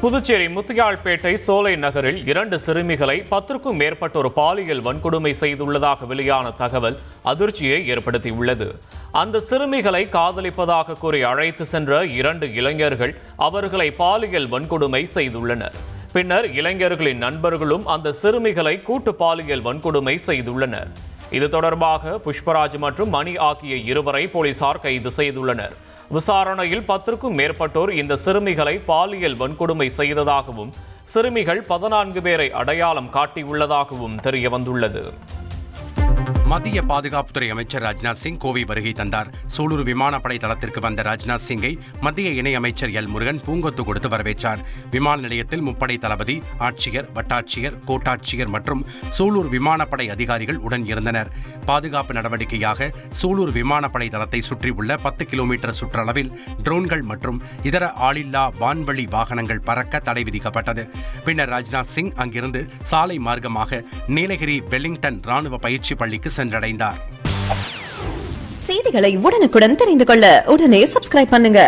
புதுச்சேரி முத்தியால்பேட்டை சோலை நகரில் 2 சிறுமிகளை 10க்கும் மேற்பட்டோர் பாலியல் வன்கொடுமை செய்துள்ளதாக வெளியான தகவல் அதிர்ச்சியை ஏற்படுத்தியுள்ளது. அந்த சிறுமிகளை காதலிப்பதாக கூறி அழைத்து சென்ற 2 இளைஞர்கள் அவர்களை பாலியல் வன்கொடுமை செய்துள்ளனர். பின்னர் இளைஞர்களின் நண்பர்களும் அந்த சிறுமிகளை கூட்டு பாலியல் வன்கொடுமை செய்துள்ளனர். இது தொடர்பாக புஷ்பராஜ் மற்றும் மணி ஆகிய இருவரை போலீசார் கைது செய்துள்ளனர். விசாரணையில் 10க்கும் மேற்பட்டோர் இந்த சிறுமிகளை பாலியல் வன்கொடுமை செய்ததாகவும் சிறுமிகள் 14 பேரை அடையாளம் காட்டியுள்ளதாகவும் தெரியவந்துள்ளது. மத்திய பாதுகாப்புத்துறை அமைச்சர் ராஜ்நாத் சிங் கோவை வருகை தந்தார். சூலூர் விமானப்படை தளத்திற்கு வந்த ராஜ்நாத் சிங்கை மத்திய இணையமைச்சர் எல் முருகன் பூங்கொத்து கொடுத்து வரவேற்றார். விமான நிலையத்தில் முப்படை தளபதி, ஆட்சியர், வட்டாட்சியர், கோட்டாட்சியர் மற்றும் சூலூர் விமானப்படை அதிகாரிகள் உடன் இருந்தனர். பாதுகாப்பு நடவடிக்கையாக சூலூர் விமானப்படை தளத்தை சுற்றியுள்ள 10 கிலோமீட்டர் சுற்றளவில் ட்ரோன்கள் மற்றும் இதர ஆளில்லா வான்வழி வாகனங்கள் பறக்க தடை விதிக்கப்பட்டது. பின்னர் ராஜ்நாத் சிங் அங்கிருந்து சாலை மார்க்கமாக நீலகிரி வெலிங்டன் ராணுவ பயிற்சி பள்ளிக்கு சென்றடைந்தார். செய்திகளை உடனுக்குடன் தெரிந்து கொள்ள உடனே சப்ஸ்கிரைப் பண்ணுங்க.